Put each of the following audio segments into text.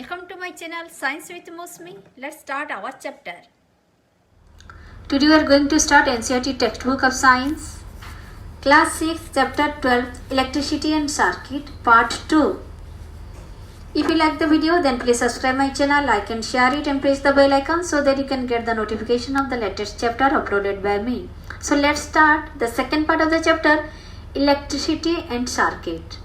Welcome to my channel Science with Mosmi. Let's start our chapter. Today we are going to start NCERT textbook of science, class 6, chapter 12, electricity and circuit, part 2. If you like the video, then please subscribe my channel, like and share it, and press the bell icon so that you can get the notification of the latest chapter uploaded by me. So let's start the second part of the chapter, electricity and circuit.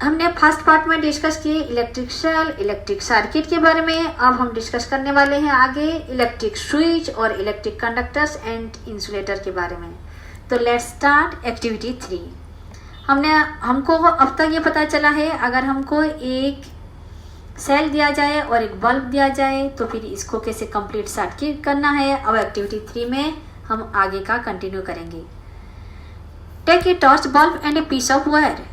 हमने first part में discuss किए electric cell, electric circuit के बारे में. अब हम discuss करने वाले हैं आगे इलेक्ट्रिक स्विच और इलेक्ट्रिक कंडक्टर्स एंड इंसुलेटर के बारे में. तो लेट्स स्टार्ट एक्टिविटी 3. हमको अब तक ये पता चला है अगर हमको एक सेल दिया जाए और एक बल्ब दिया जाए तो फिर इसको कैसे कंप्लीट सर्किट करना है. अब एक्टिविटी 3 में हम आगे का कंटिन्यू करेंगे. Take a torch bulb and a piece of wire.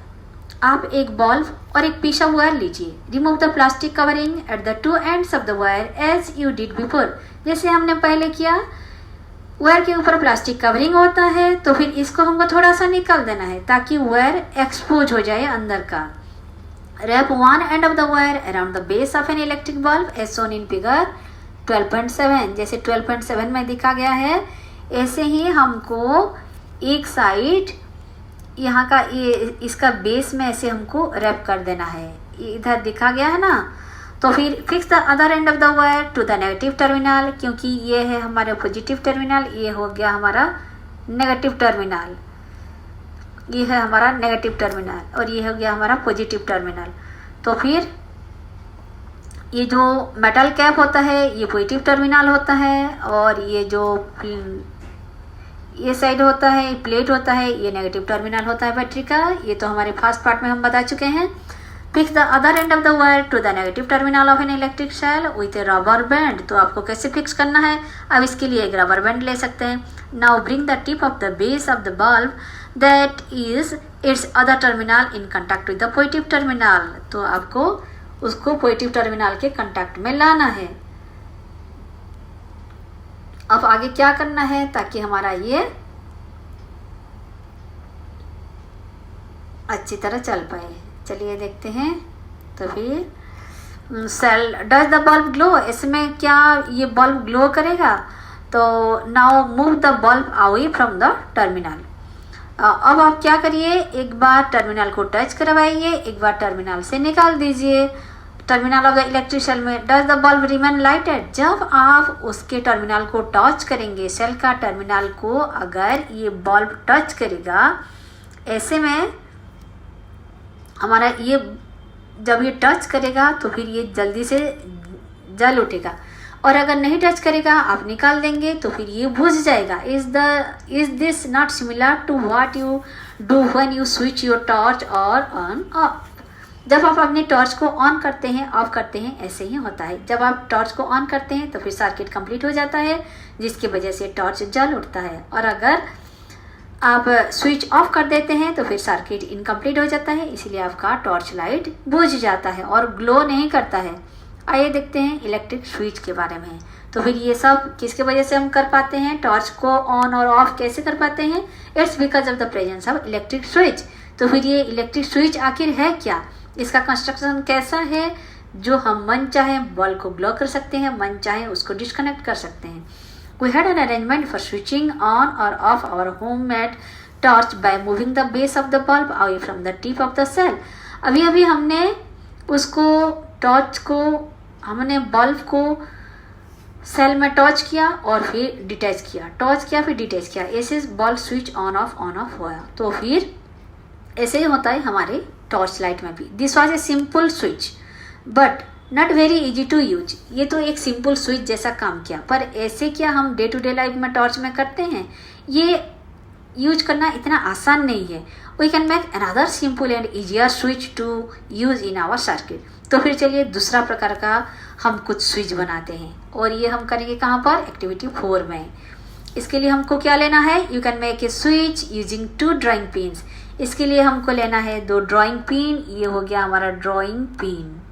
आप एक बल्ब और एक पीस ऑफ वायर लीजिए. Remove the plastic covering at the two ends of the wire as you did before. जैसे हमने पहले किया, वायर के ऊपर प्लास्टिक कवरिंग होता है तो फिर इसको हमको थोड़ा सा निकाल देना है ताकि वायर एक्सपोज हो जाए अंदर का. Wrap one end of the wire around the base of an electric bulb as shown in figure 12.7. जैसे 12.7 में दिखा गया है, ऐसे ही हमको एक साइड यहाँ का ये इसका बेस में ऐसे हमको रैप कर देना है. इधर दिखा गया है ना. तो फिर fix the other end of the wire to the negative terminal. क्योंकि ये है हमारे पॉजिटिव टर्मिनल, ये हो गया हमारा नेगेटिव टर्मिनल. ये है हमारा नेगेटिव टर्मिनल और ये हो गया हमारा पॉजिटिव टर्मिनल. तो फिर ये जो मेटल कैप होता है ये पॉजिटिव टर्मिनल होता है और ये जो ये साइड होता है, प्लेट होता है, ये नेगेटिव टर्मिनल होता है बैटरी का. ये तो हमारे फर्स्ट पार्ट में हम बता चुके हैं. Fix the other end of the wire to the negative terminal of an electric cell with a rubber band. तो आपको कैसे फिक्स करना है, अब इसके लिए एक रबर बैंड ले सकते हैं. Now bring the tip of the base of the bulb that is it's other terminal in contact with the positive terminal. तो आपको उसको पॉजिटिव टर्मिनल के कंटैक्ट में लाना है. अब आगे क्या करना है ताकि हमारा ये अच्छी तरह चल पाए. चलिए देखते हैं. तो फिर cell does the bulb glow. इसमें क्या ये बल्ब ग्लो करेगा. तो now move the bulb away from the terminal. अब आप क्या करिए, एक बार टर्मिनल को टच करवाइए, एक बार टर्मिनल से निकाल दीजिए. Terminal of the electric cell में does the bulb remain lighted. जब आप उसके टर्मिनल को टच करेंगे, सेल का टर्मिनल को अगर ये बल्ब टच करेगा, ऐसे में हमारा ये जब ये टच करेगा तो फिर ये जल्दी से जल उठेगा. और अगर नहीं टच करेगा, आप निकाल देंगे तो फिर ये बुझ जाएगा. Is this not similar to what you do when you switch your torch और ऑन ऑफ. जब आप अपने टॉर्च को ऑन करते हैं, ऑफ करते हैं, ऐसे ही होता है. जब आप टॉर्च को ऑन करते हैं तो फिर सर्किट कंप्लीट हो जाता है जिसकी वजह से टॉर्च जल उठता है. और अगर आप स्विच ऑफ कर देते हैं तो फिर सर्किट इनकम्प्लीट हो जाता है, इसलिए आपका टॉर्च लाइट बुझ जाता है और ग्लो नहीं करता है. आइए देखते हैं इलेक्ट्रिक स्विच के बारे में. तो फिर ये सब किसके वजह से हम कर पाते हैं, टॉर्च को ऑन और ऑफ कैसे कर पाते हैं. It's because of the presence of electric switch. तो फिर ये इलेक्ट्रिक स्विच आखिर है क्या, इसका कंस्ट्रक्शन कैसा है, जो हम मन चाहे बल्ब को ग्लो कर सकते हैं, मन चाहे उसको डिस्कनेक्ट कर सकते हैं. We had an arrangement for switching on or off our homemade torch by moving the base of the bulb away from the tip of the cell. अभी हमने उसको टॉर्च को, हमने बल्ब को सेल में टॉर्च किया और फिर डिटैच किया, टॉर्च किया फिर डिटैच किया, ऐसे बल्ब स्विच ऑन ऑफ हुआ. तो फिर ऐसे ही होता है हमारे टॉर्च लाइट में भी. This was a simple switch but not very easy to use. ये तो एक सिंपल स्विच जैसा काम किया, पर ऐसे क्या हम डे टू डे लाइफ में टॉर्च में करते हैं, ये यूज करना इतना आसान नहीं है. We can make another simple and easier switch to use in our circuit. तो फिर चलिए दूसरा प्रकार का हम कुछ स्विच बनाते हैं और ये हम करेंगे कहाँ पर, एक्टिविटी 4 में. इसके लिए हमको क्या लेना है, you can make a switch using 2 drawing pins. इसके लिए हमको लेना है 2 ड्राइंग पिन. ये हो गया हमारा ड्राइंग पिन.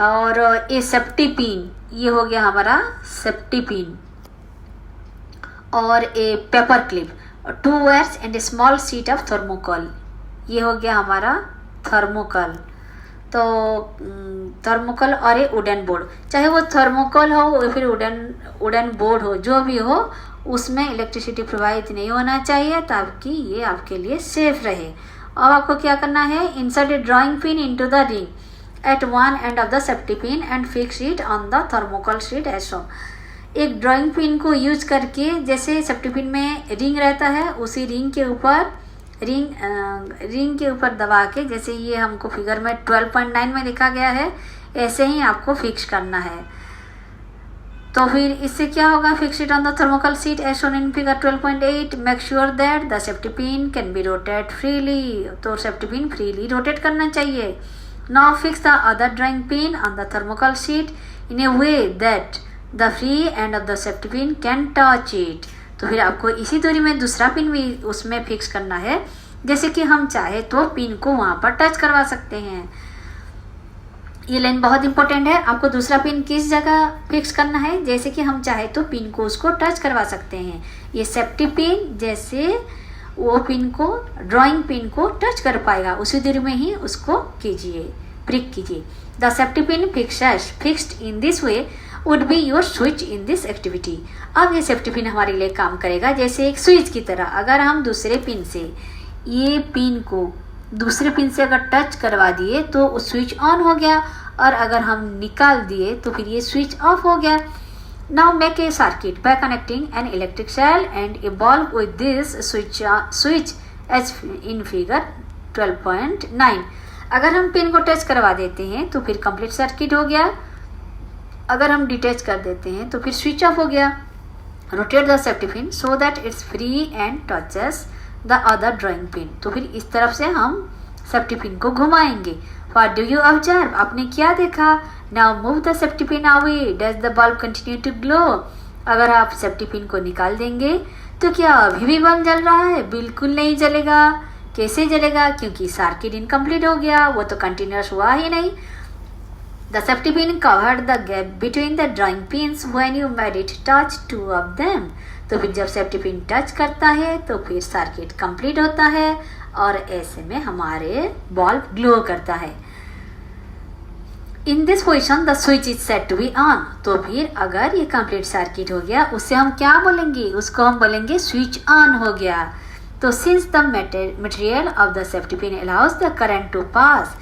और ये सेफ्टी पिन, ये हो गया हमारा सेफ्टी पिन. और a paper clip, 2 wires and a small sheet of thermocol. ये हो गया हमारा थर्मोकोल. तो थर्मोकोल और ए वुडन बोर्ड, चाहे वो थर्मोकोल हो या फिर वुडन बोर्ड हो, जो भी हो उसमें इलेक्ट्रिसिटी प्रवाहित नहीं होना चाहिए ताकि ये आपके लिए सेफ रहे। अब आपको क्या करना है, insert a drawing pin into the ring at one end of the safety pin and fix it on the thermocol sheet as shown. एक ड्राइंग पिन को यूज करके, जैसे सेफ्टी पिन में रिंग रहता है, उसी रिंग के ऊपर दबा के, जैसे ये हमको फिगर में 12.9 में लिखा गया है, ऐसे ही आपको फिक्स करना है। तो फिर इससे क्या होगा, fix it on the thermocol sheet as shown in figure 12.8। Make sure that the safety pin can be rotate freely, तो सेफ्टी पिन फ्रीली रोटेट करना चाहिए। Now fix the other drawing pin on the thermocol sheet in a way that the free end of the safety pin can touch it. तो फिर आपको इसी दूरी में दूसरा पिन भी उसमें फिक्स करना है, जैसे कि हम चाहे तो पिन को वहाँ पर टच करवा सकते हैं। ये लाइन बहुत इंपॉर्टेंट है। आपको दूसरा पिन किस जगह फिक्स करना है, जैसे कि हम चाहे तो पिन को उसको टच करवा सकते हैं। ये सेफ्टी पिन जैसे वो पिन को, ड्राइंग पिन को टच कर पाएगा, उसी दूरी में ही उसको कीजिए, प्रिक कीजिए। The safety pin fixed in this way would be your switch in this activity. अब ये सेफ्टी पिन हमारे लिए काम करेगा जैसे एक स्विच की तरह। अगर हम दूसरे पिन से ये पिन को दूसरे पिन से अगर टच करवा दिए तो स्विच ऑन हो गया, और अगर हम निकाल दिए तो फिर ये स्विच ऑफ हो गया। Now make a circuit by connecting an electric cell and a bulb with this switch as in figure 12.9। अगर हम पिन को टच करवा देते हैं तो फिर कंप्लीट सर्किट हो गया, अगर हम डिटैच कर देते हैं तो फिर स्विच ऑफ हो गया। Rotate the safety pin so that it's free and touches the other drawing pin. तो फिर इस तरफ से हम सेफ्टी पिन को घुमाएंगे। व्हाट डू यू ऑब्जर्व, आपने क्या देखा। Now move the safety pin away, does the bulb continue to glow. अगर आप सेफ्टी पिन को निकाल देंगे तो क्या अभी भी बल्ब जल रहा है, बिल्कुल नहीं जलेगा। कैसे जलेगा, क्योंकि सर्किट इनकम्प्लीट हो गया, वो तो कंटिन्यूअस हुआ ही नहीं। The safety pin covered the gap between the drawing pins when you made it touch two of them. तो फिर जब सेफ्टी पिन टच करता है तो फिर सर्किट कंप्लीट होता है और ऐसे में हमारे बल्ब ग्लो करता है। In this position the switch is set to be on. तो फिर अगर ये कंप्लीट सर्किट हो गया, उससे हम क्या बोलेंगे, उसको हम बोलेंगे स्विच ऑन हो गया। तो since the material of the safety pin allows the current to pass,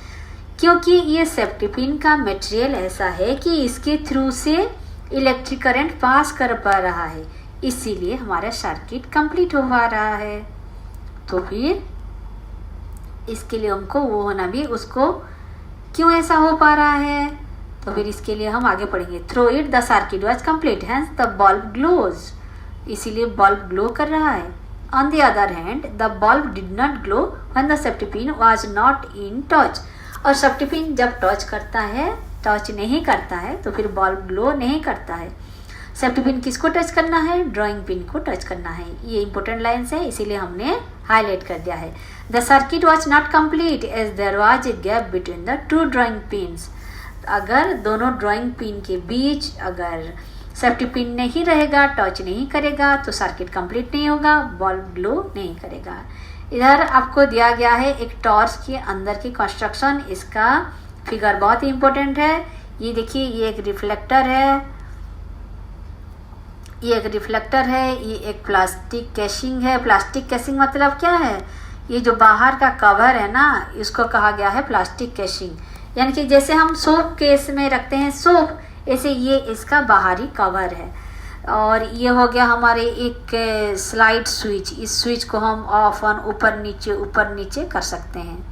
क्योंकि ये सेफ्टी पिन का मटेरियल ऐसा है कि इसके थ्रू से इलेक्ट्रिक करंट पास कर पा रहा है, इसीलिए हमारा सर्किट कंप्लीट हो पा रहा है। तो फिर इसके लिए हमको वो होना भी, उसको क्यों ऐसा हो पा रहा है, तो फिर इसके लिए हम आगे पढ़ेंगे। Through it the circuit was complete hence the bulb glows, इसीलिए बल्ब ग्लो कर रहा है। On the other hand the bulb did not glow when the safety pin was not in touch. और सेफ्टी पिन जब touch करता है, touch नहीं करता है, तो फिर बल्ब ग्लो नहीं करता है। सेफ्टी पिन किसको टच करना है, ड्राइंग पिन को टच करना है। ये इंपॉर्टेंट लाइन्स है, इसीलिए हमने हाईलाइट कर दिया है। The circuit was not complete as there was a gap between the two drawing pins. अगर दोनों ड्राइंग पिन के बीच अगर सेफ्टी पिन नहीं रहेगा, टच नहीं करेगा, तो सर्किट कंप्लीट नहीं होगा, बल्ब ग्लो नहीं करेगा। इधर आपको दिया गया है एक टॉर्च के अंदर की कंस्ट्रक्शन, इसका फिगर बहुत ही इंपॉर्टेंट है। ये देखिए, ये एक रिफ्लेक्टर है, ये एक प्लास्टिक कैशिंग है। प्लास्टिक कैशिंग मतलब क्या है, ये जो बाहर का कवर है ना, इसको कहा गया है प्लास्टिक कैशिंग। यानी कि जैसे हम सोप केस में रखते हैं सोप, ऐसे ये इसका बाहरी कवर है। और ये हो गया हमारे एक स्लाइड स्विच, इस स्विच को हम ऑफ ऑन ऊपर नीचे कर सकते हैं।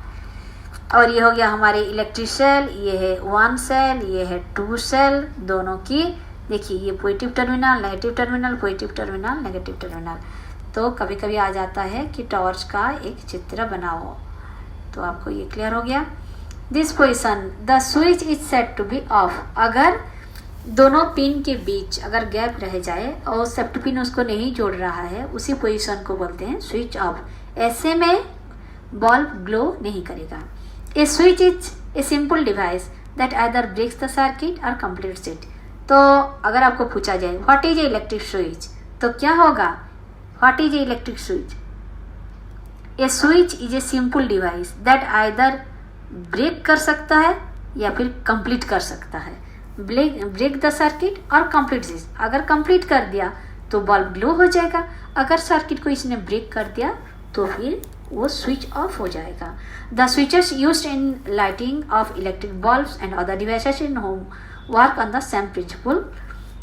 और ये हो गया हमारे इलेक्ट्रिक सेल, ये है 1 सेल, ये है 2 सेल, दोनों की देखिए ये positive terminal, negative terminal, positive terminal, negative terminal. तो कभी कभी आ जाता है कि टॉर्च का एक चित्र बनाओ, तो आपको ये क्लियर हो गया। This position the switch is set to be off. अगर दोनों पिन के बीच अगर गैप रह जाए और सेफ्टी पिन उसको नहीं जोड़ रहा है, उसी पोजीशन को बोलते हैं स्विच ऑफ। ऐसे में बल्ब ग्लो नहीं करेगा। A switch is a simple device that either breaks the circuit और कंप्लीट्स इट। तो अगर आपको पूछा जाए what is a electric switch, तो क्या होगा, what is a electric switch. A switch is a simple device that either break कर सकता है या फिर कंप्लीट कर सकता है। ब्रेक द सर्किट और कंप्लीट दिस, अगर कंप्लीट कर दिया तो बल्ब ग्लो हो जाएगा, अगर सर्किट को इसने ब्रेक कर दिया तो फिर वो स्विच ऑफ हो जाएगा। The switches used in lighting of electric bulbs and other devices in home work on the same principle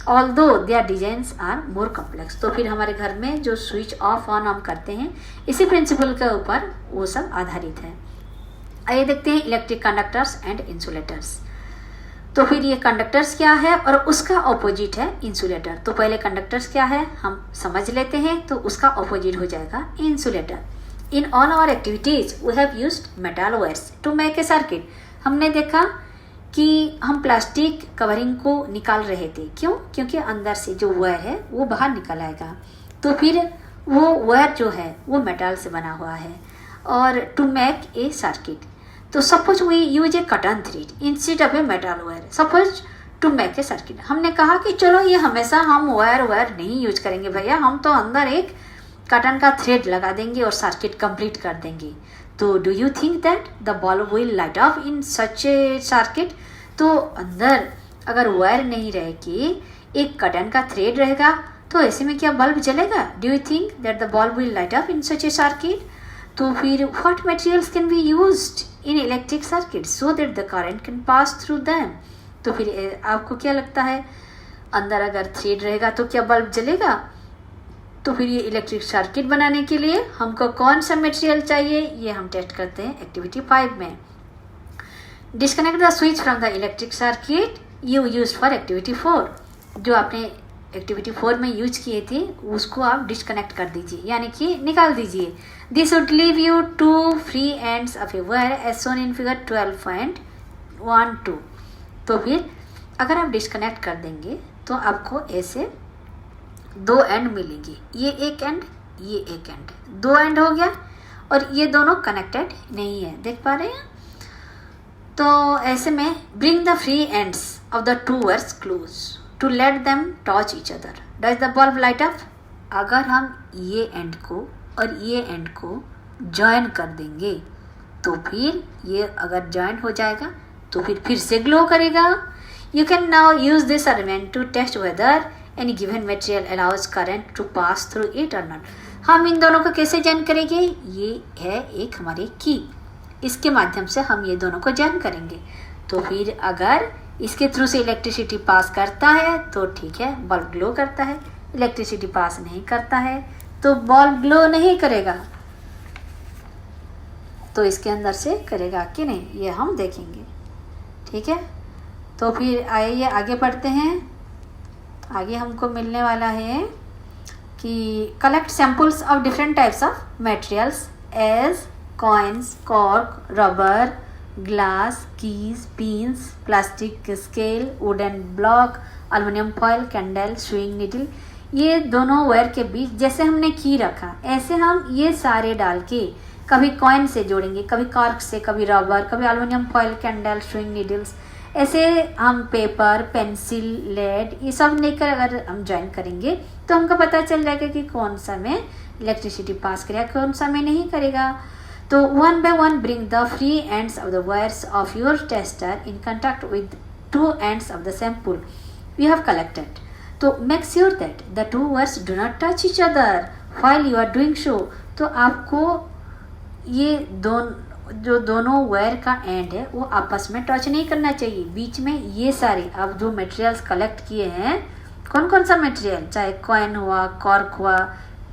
although their designs are more complex. तो फिर हमारे घर में जो स्विच ऑफ ऑन हम करते हैं इसी प्रिंसिपल के ऊपर वो सब आधारित है। आइए देखते हैं इलेक्ट्रिक कंडक्टर्स एंड इंसुलेटर्स। तो फिर ये कंडक्टर्स क्या है और उसका ऑपोजिट है इंसुलेटर। तो पहले कंडक्टर्स क्या है हम समझ लेते हैं, तो उसका ऑपोजिट हो जाएगा insulator. In all our activities we have used metal wires to make a circuit. हमने देखा कि हम प्लास्टिक कवरिंग को निकाल रहे थे, क्यों? क्योंकि अंदर से जो वायर है वो बाहर निकल आएगा। तो फिर वो वायर जो है वो मेटल से बना हुआ है और टू मेक ए सर्किट। तो suppose we use a cotton thread instead of a metal wire suppose to make a circuit. हमने कहा कि चलो ये हमेशा हम वायर नहीं यूज करेंगे भैया, हम तो अंदर एक कॉटन का थ्रेड लगा देंगे और सर्किट कंप्लीट कर देंगे। तो do you think that the bulb will light up in such A circuit? तो अंदर अगर वायर नहीं रहेगी, एक कॉटन का थ्रेड रहेगा, तो ऐसे में क्या बल्ब जलेगा? Do you think that the bulb will light up in such A circuit? तो फिर what materials can be used in electric circuit so that the current can pass through them? तो फिर आपको क्या लगता है, अंदर अगर थ्रेड रहेगा तो क्या बल्ब जलेगा? तो फिर ये इलेक्ट्रिक सर्किट बनाने के लिए हमको कौन सा मटेरियल चाहिए, ये हम टेस्ट करते हैं एक्टिविटी 5 में। Disconnect the switch from the electric circuit you use for activity 4। जो आपने एक्टिविटी 4 में यूज किए थे उसको आप डिस्कनेक्ट कर दीजिए, यानी कि निकाल दीजिए। This would leave you 2 free ends of a wire as shown in figure 12.12। तो फिर अगर आप डिस्कनेक्ट कर देंगे तो आपको ऐसे 2 एंड मिलेंगे, ये एक एंड, ये एक एंड, 2 एंड हो गया और ये दोनों कनेक्टेड नहीं है, देख पा रहे हैं? तो ऐसे में bring the free ends of the 2 wires close to let them touch each other. Does the bulb light up? अगर हम ये एंड को और ये एंड को जॉइन कर देंगे तो फिर ये अगर जॉइन हो जाएगा तो फिर से ग्लो करेगा। You can now use this arrangement to test whether any given material allows current to pass through it और नॉट। हम इन दोनों को कैसे जॉइन करेंगे? ये है एक हमारी की, इसके माध्यम से हम ये दोनों को जॉइन करेंगे। तो फिर अगर इसके थ्रू से इलेक्ट्रिसिटी पास करता है तो ठीक है, बल्ब ग्लो करता है। इलेक्ट्रिसिटी पास नहीं करता है तो बल्ब ग्लो नहीं करेगा। तो इसके अंदर से करेगा कि नहीं, ये हम देखेंगे, ठीक है? तो फिर आइए आगे बढ़ते हैं। आगे हमको मिलने वाला है कि collect samples of different types of materials as coins, cork, rubber, glass, keys, pins, plastic scale, wooden block, aluminum foil, candle, sewing needle। ये दोनों वायर के बीच जैसे हमने की रखा, ऐसे हम ये सारे डाल के कभी कॉइन से जोड़ेंगे, कभी कॉर्क से, कभी रबर, कभी aluminium foil, candle, swing needles. ऐसे हम पेपर, पेंसिल, लेड ये सब लेकर अगर हम ज्वाइन करेंगे तो हमको पता चल जाएगा कि कौन सा में इलेक्ट्रिसिटी पास करेगा, कौन सा में नहीं करेगा। तो one by one bring the free ends of the wires of your tester in contact with 2 ends of the sample we have collected. तो make sure that the 2 wires do not touch each other while you are doing so। तो आपको ये दोनों wire का and है वो आपस में टच नहीं करना चाहिए। बीच में ये सारे आप जो मटेरियल्स कलेक्ट किए हैं, कौन कौन सा मटेरियल, चाहे कॉइन हुआ, कॉर्क हुआ,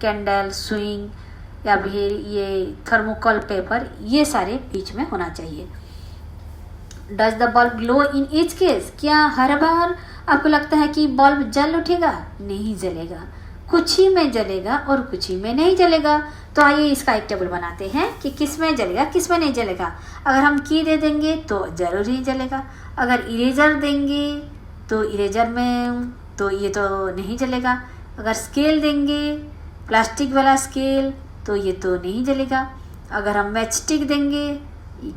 कैंडल, स्विंग या फिर ये थर्मोकोल पेपर, ये सारे बीच में होना चाहिए। Does the bulb glow in each case? क्या हर बार आपको लगता है कि बल्ब जल उठेगा? नहीं जलेगा, कुछ ही में जलेगा और कुछ ही में नहीं जलेगा। तो आइए इसका एक टेबल बनाते हैं कि किस में जलेगा, किस में नहीं जलेगा। अगर हम की दे देंगे तो जरूर ही जलेगा, अगर इरेजर देंगे तो इरेजर में तो ये तो नहीं जलेगा, अगर स्केल देंगे प्लास्टिक वाला स्केल तो ये तो नहीं जलेगा, अगर हम मैच स्टिक देंगे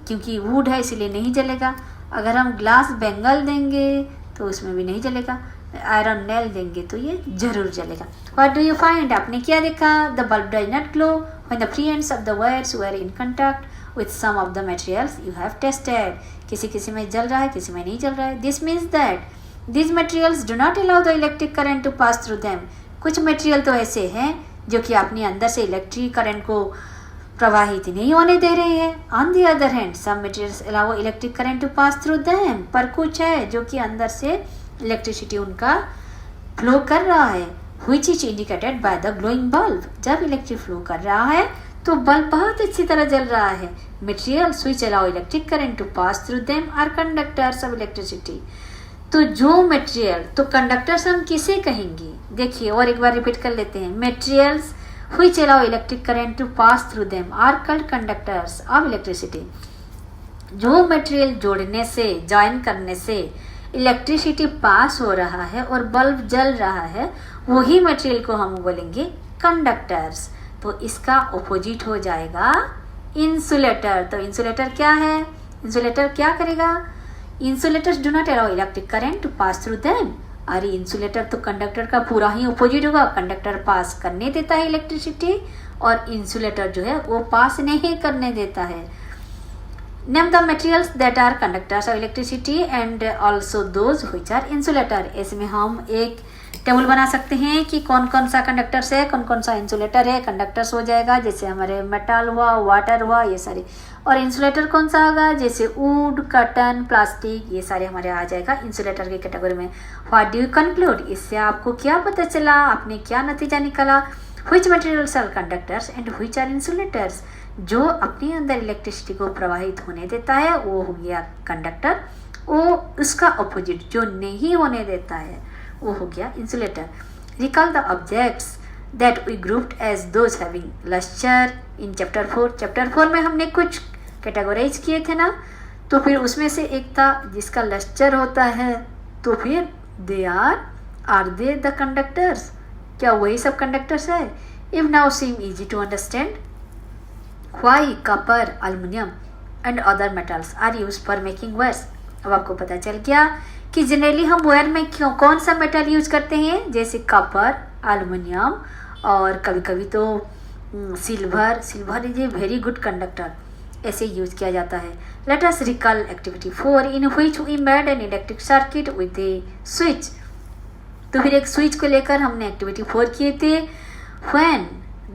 क्योंकि वुड है इसलिए नहीं जलेगा, अगर हम ग्लास बेंगल देंगे तो उसमें भी नहीं जलेगा, आयरन नेल देंगे तो ये जरूर जलेगा। What do you find? आपने क्या देखा? The bulb does not glow when the free ends of the wires were in contact with some of the materials you have tested. किसी किसी में जल रहा है, किसी में नहीं जल रहा है. This means that these materials do not allow the electric current to pass through them. कुछ मटेरियल तो ऐसे हैं जो कि अपने अंदर से इलेक्ट्रिक करंट को प्रवाहित नहीं होने दे रहे हैं. On the other hand some materials allow electric current to pass through them. पर कुछ है जो कि अंदर से इलेक्ट्रिसिटी उनका फ्लो कर रहा है. Which is indicated by the glowing bulb. जब इलेक्ट्रिक फ्लो कर रहा है तो बल्ब बहुत अच्छी तरह जल रहा है. Materials which allow electric current to pass through them are conductors of electricity. तो जो मटेरियल, तो कंडक्टर्स हम किसे कहेंगे? देखिए और एक बार रिपीट कर लेते हैं. Materials which allow electric current to pass through them are called conductors of electricity. जो मटेरियल जोड़ने से, जॉइन करने से इलेक्ट्रिसिटी पास हो रहा है और बल्ब जल रहा है, वही मटेरियल को हम बोलेंगे कंडक्टर्स. तो इसका ऑपोजिट हो जाएगा इंसुलेटर. तो इंसुलेटर क्या है? इंसुलेटर क्या करेगा? Insulators do not allow electric current to pass through them. अरे इंसुलेटर तो कंडक्टर का पूरा ही अपोजिट होगा. कंडक्टर पास करने देता है इलेक्ट्रिसिटी और इंसुलेटर जो है वो पास नहीं करने देता है. Name the materials that are conductors of electricity and also those which are insulator. इसमें हम एक टेबल बना सकते हैं कि कौन कौन सा कंडक्टर्स है, कौन कौन सा इंसुलेटर है. कंडक्टर्स हो जाएगा जैसे हमारे मेटल हुआ, वाटर हुआ, ये सारे. और इंसुलेटर कौन सा होगा? जैसे वुड, कॉटन, प्लास्टिक, ये सारे हमारे आ जाएगा इंसुलेटर की कैटेगरी में. What do you conclude? इससे आपको क्या पता चला? आपने क्या नतीजा निकाला? Which materials are conductors and which are insulators. जो अपने अंदर इलेक्ट्रिसिटी को प्रवाहित होने देता है वो हो गया कंडक्टर. वो उसका अपोजिट जो नहीं होने देता है वो हो गया insulator. Recall the objects that we grouped as those having lustre in chapter 4. Chapter 4 में हमने कुछ कैटेगराइज किए थे ना, तो फिर उसमें से एक था जिसका लस्टर होता है. तो फिर they are they the conductors. क्या वही सब कंडक्टर्स है? If now seem easy to understand why copper, aluminium and other metals are used for making wires. अब आपको पता चल गया कि जनरली हम वायर में क्यों कौन सा मेटल यूज करते हैं, जैसे कॉपर, एल्युमिनियम और कभी कभी तो silver. Silver is a very good conductor. ऐसे यूज किया जाता है. Let us recall activity 4 in which we made an electric circuit with a switch. तो फिर एक स्विच को लेकर हमने एक्टिविटी 4 किए थे. When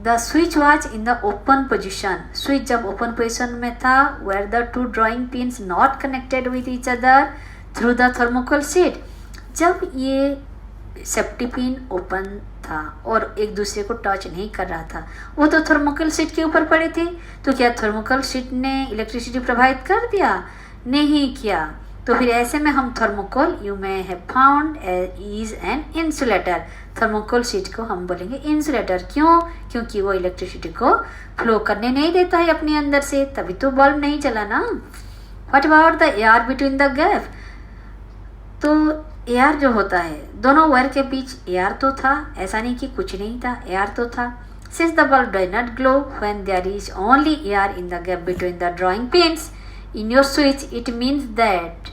the switch was in the open position. Switch जब ओपन पोजिशन में था, were the two drawing pins not connected with each other through the thermocol sheet. जब ये सेफ्टी पिन ओपन था और एक दूसरे को टच नहीं कर रहा था, वो तो थर्मोकोल शीट के ऊपर पड़े थे. तो क्या थर्मोकोल शीट ने इलेक्ट्रिसिटी प्रवाहित कर दिया? नहीं किया. तो फिर ऐसे में हम thermocol you may have found is an insulator. Thermocol sheet को हम बोलेंगे इंसुलेटर. क्यों? क्योंकि वो इलेक्ट्रिसिटी को फ्लो करने नहीं देता है अपने अंदर से, तभी तो बल्ब नहीं चला ना. What about the air between the gap. तो एयर जो होता है, दोनों वायर के बीच एयर तो था, ऐसा नहीं कि कुछ नहीं था, एयर तो था. Since the bulb does not glow when there is only air in the gap between the drawing pins in your switch, it means that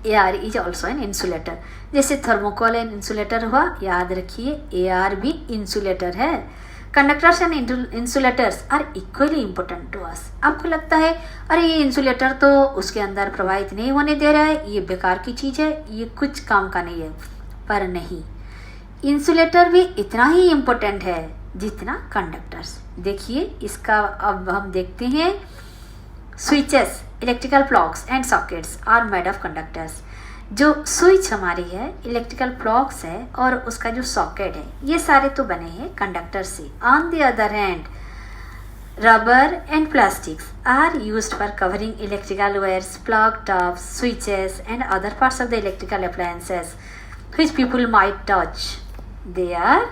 air is also an insulator. जैसे थर्मोकोल एन इंसुलेटर हुआ, याद रखिए air भी insulator है. Conductors and insulators are equally important to us. आपको लगता है अरे ये इंसुलेटर तो उसके अंदर प्रवाहित नहीं होने दे रहा है, ये बेकार की चीज़ है, ये कुछ काम का नहीं है. पर नहीं, इंसुलेटर भी इतना ही इम्पोर्टेंट है जितना कंडक्टर्स. देखिए इसका अब हम देखते हैं. Switches, electrical plugs and sockets are made of conductors. जो स्विच हमारी है, इलेक्ट्रिकल प्लग्स है और उसका जो सॉकेट है, ये सारे तो बने हैं कंडक्टर से. On the other hand rubber and plastics are used for covering electrical wires, plug tops, switches and other parts of the electrical appliances which people might touch. They are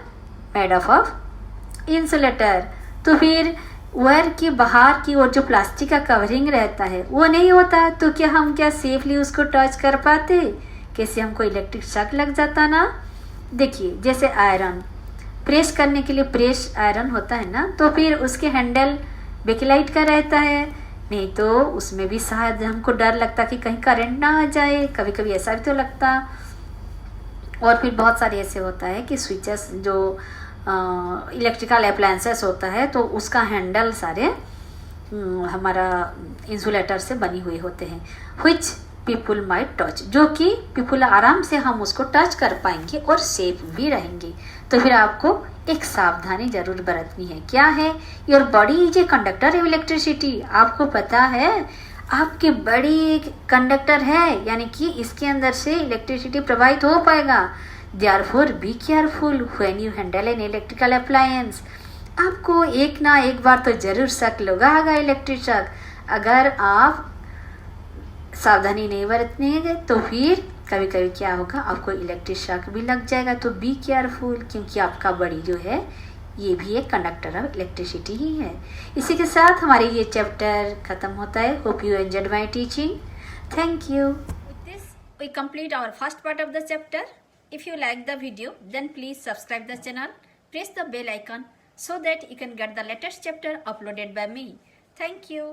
made of insulator. तो फिर wire की बाहर की ओर जो plastic का covering रहता है वो नहीं होता, तो क्या हम क्या सेफली उसको टच कर पाते? कैसे हमको इलेक्ट्रिक शॉक लग जाता ना. देखिए जैसे आयरन प्रेस करने के लिए प्रेस आयरन होता है ना, तो फिर उसके हैंडल बेकेलाइट का रहता है, नहीं तो उसमें भी शायद हमको डर लगता कि कहीं करंट ना आ जाए. कभी कभी ऐसा भी तो लगता. और फिर बहुत सारे ऐसे होता है कि स्विचेस जो इलेक्ट्रिकल अप्लायंसेस होता है तो उसका हैंडल सारे हमारा इंसुलेटर से बनी हुई होते हैं, which people might touch, जो कि पीपुल आराम से हम उसको टच कर पाएंगे और सेफ भी रहेंगे। तो फिर आपको एक सावधानी जरूर बरतनी है। क्या है? Your body is a conductor of electricity. आपको पता है आपकी बॉडी एक कंडक्टर है, यानी कि इसके अंदर से इलेक्ट्रिसिटी प्रवाहित हो पाएगा। Therefore be careful when you handle an electrical appliance. आपको एक ना एक बार तो जरूर शक लगाएगा इलेक्ट्रिक शक। अगर आप सावधानी नहीं बरतेंगे तो फिर कभी कभी क्या होगा, आपको इलेक्ट्रिक शॉक भी लग जाएगा। तो बी केयरफुल, क्योंकि आपका बॉडी जो है ये भी एक कंडक्टर ऑफ इलेक्ट्रिसिटी ही है। इसी के साथ हमारे ये चैप्टर खत्म होता है। Hope you enjoyed my teaching. Thank you. With this, we complete our first part of the chapter. If you like the video, then please subscribe the channel, press the bell icon so that you can get the latest chapter uploaded by me. Thank you.